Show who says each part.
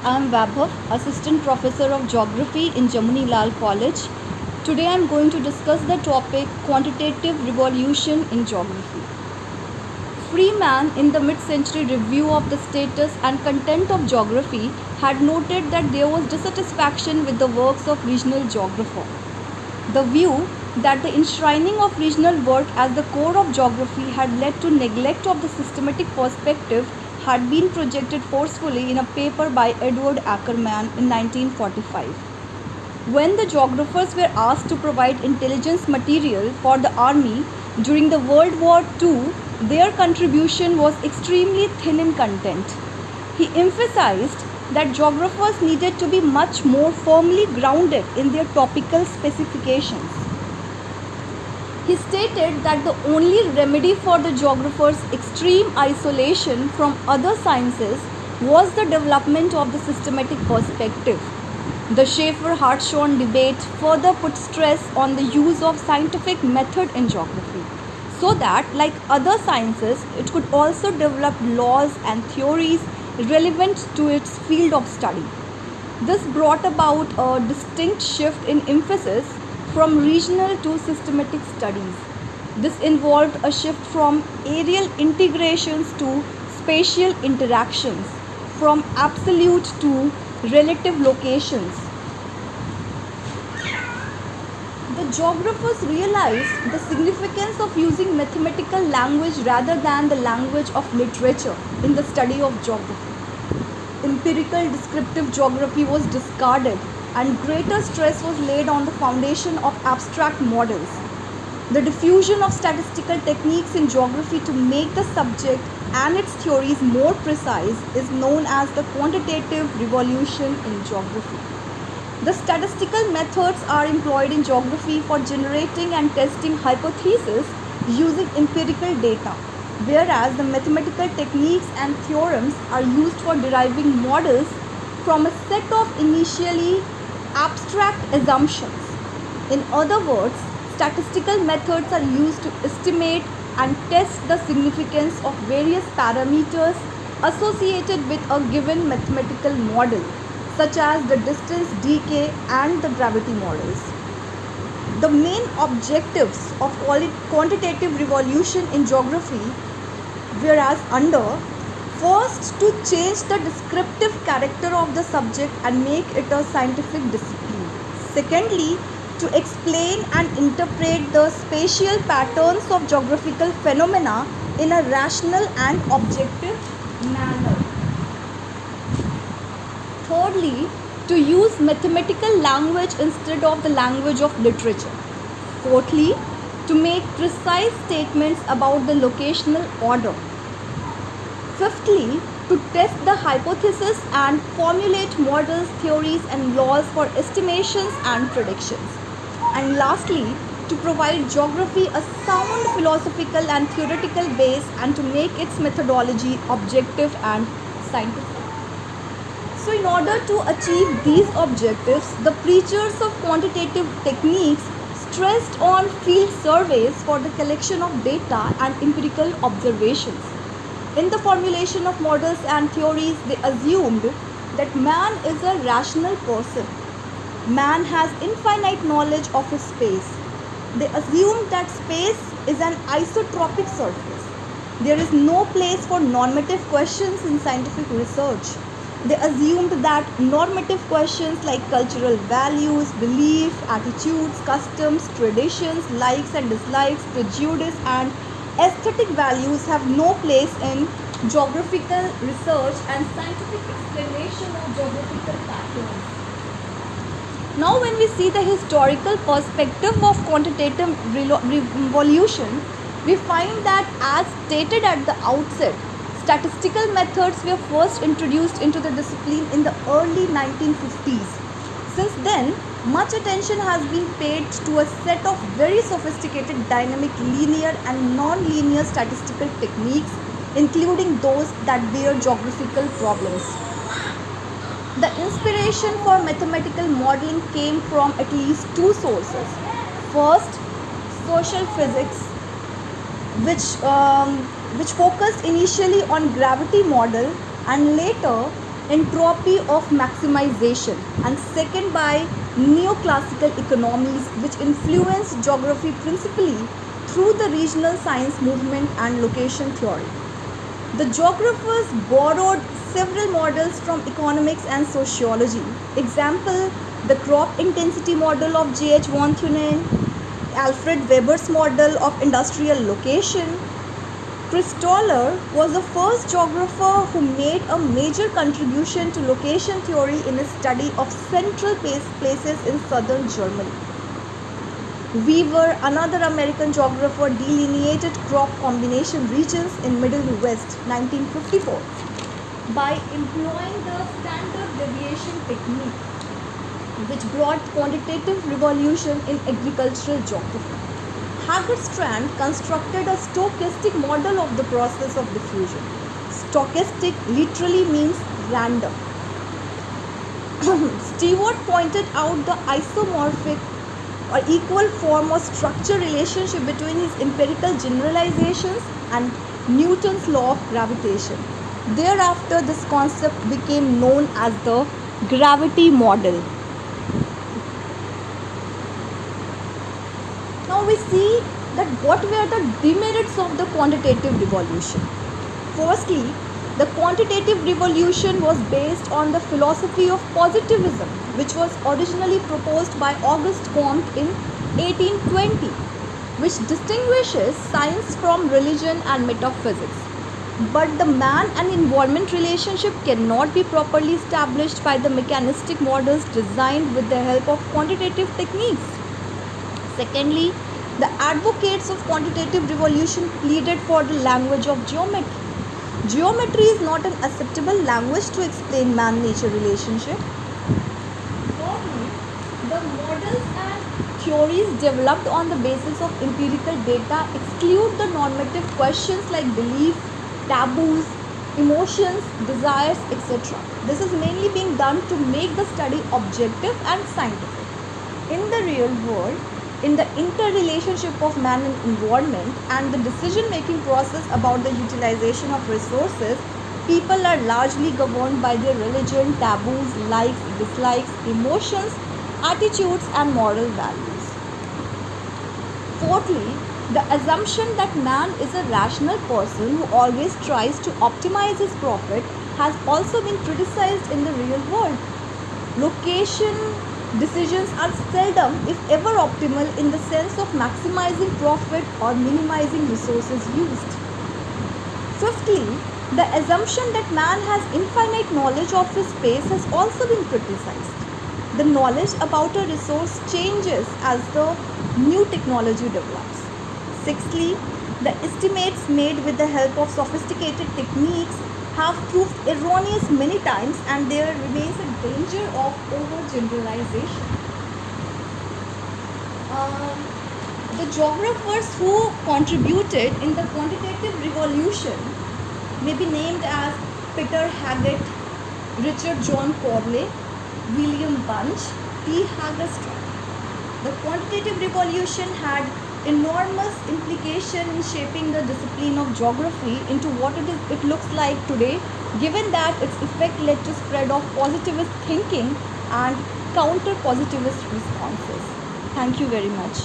Speaker 1: I am Vaibhav, Assistant Professor of Geography in Jamuni Lal College. Today I am going to discuss the topic Quantitative Revolution in Geography. Freeman, in the mid-century review of the status and content of geography, had noted that there was dissatisfaction with the works of regional geographer. The view that the enshrining of regional work as the core of geography had led to neglect of the systematic perspective had been projected forcefully in a paper by Edward Ackerman in 1945. When the geographers were asked to provide intelligence material for the army during the World War II, their contribution was extremely thin in content. He emphasized that geographers needed to be much more firmly grounded in their topical specifications. He stated that the only remedy for the geographer's extreme isolation from other sciences was the development of the systematic perspective. The Schaeffer-Hartshorne debate further put stress on the use of scientific method in geography, so that, like other sciences, it could also develop laws and theories relevant to its field of study. This brought about a distinct shift in emphasis from regional to systematic studies. This involved a shift from areal integrations to spatial interactions, from absolute to relative locations. The geographers realized the significance of using mathematical language rather than the language of literature in the study of geography. Empirical descriptive geography was discarded and greater stress was laid on the foundation of abstract models. The diffusion of statistical techniques in geography to make the subject and its theories more precise is known as the quantitative revolution in geography. The statistical methods are employed in geography for generating and testing hypotheses using empirical data, whereas the mathematical techniques and theorems are used for deriving models from a set of initially abstract assumptions. In other words, statistical methods are used to estimate and test the significance of various parameters associated with a given mathematical model, such as the distance decay and the gravity models. The main objectives of quantitative revolution in geography whereas under first, to change the descriptive character of the subject and make it a scientific discipline. Secondly, to explain and interpret the spatial patterns of geographical phenomena in a rational and objective manner. Thirdly, to use mathematical language instead of the language of literature. Fourthly, to make precise statements about the locational order. Fifthly, to test the hypothesis and formulate models, theories, and laws for estimations and predictions. And lastly, to provide geography a sound philosophical and theoretical base and to make its methodology objective and scientific. So, in order to achieve these objectives, the preachers of quantitative techniques stressed on field surveys for the collection of data and empirical observations. In the formulation of models and theories, they assumed that man is a rational person. Man has infinite knowledge of his space. They assumed that space is an isotropic surface. There is no place for normative questions in scientific research. They assumed that normative questions like cultural values, belief, attitudes, customs, traditions, likes and dislikes, prejudice and aesthetic values have no place in geographical research and scientific explanation of geographical patterns. Now, when we see the historical perspective of quantitative revolution, we find that, as stated at the outset, statistical methods were first introduced into the discipline in the early 1950s. Since then, much attention has been paid to a set of very sophisticated dynamic linear and non-linear statistical techniques, including those that bear geographical problems. The inspiration for mathematical modeling came from at least two sources. First, social physics, which focused initially on gravity model and later entropy of maximization, and second by neoclassical economies which influenced geography principally through the regional science movement and location theory. The geographers borrowed several models from economics and sociology. Example, the crop intensity model of J.H. von Thunen, Alfred Weber's model of industrial location. Christoller was the first geographer who made a major contribution to location theory in his study of central places in southern Germany. Weaver, another American geographer, delineated crop combination regions in Middle West 1954 by employing the standard deviation technique, which brought quantitative revolution in agricultural geography. Hagerstrand constructed a stochastic model of the process of diffusion. Stochastic literally means random. Stewart pointed out the isomorphic or equal form or structure relationship between his empirical generalizations and Newton's law of gravitation. Thereafter, this concept became known as the gravity model. Now we see that what were the demerits of the quantitative revolution. Firstly, the quantitative revolution was based on the philosophy of positivism, which was originally proposed by Auguste Comte in 1820, which distinguishes science from religion and metaphysics. But the man and environment relationship cannot be properly established by the mechanistic models designed with the help of quantitative techniques. Secondly, the advocates of quantitative revolution pleaded for the language of geometry. Geometry is not an acceptable language to explain man-nature relationship. Thirdly, the models and theories developed on the basis of empirical data exclude the normative questions like belief, taboos, emotions, desires, etc. This is mainly being done to make the study objective and scientific. In the real world, in the interrelationship of man and environment and the decision-making process about the utilization of resources, people are largely governed by their religion, taboos, likes, dislikes, emotions, attitudes, and moral values. Fourthly, the assumption that man is a rational person who always tries to optimize his profit has also been criticized in the real world. Location decisions are seldom, if ever, optimal in the sense of maximizing profit or minimizing resources used. Fifthly, the assumption that man has infinite knowledge of his space has also been criticized. The knowledge about a resource changes as the new technology develops. Sixthly, the estimates made with the help of sophisticated techniques have proved erroneous many times, and there remains a danger of overgeneralization. The geographers who contributed in the quantitative revolution may be named as Peter Haggett, Richard John Corley, William Bunch, T. Hagerstrand. The quantitative revolution had enormous implication in shaping the discipline of geography into what it looks like today, given that its effect led to spread of positivist thinking and counter-positivist responses. Thank you very much.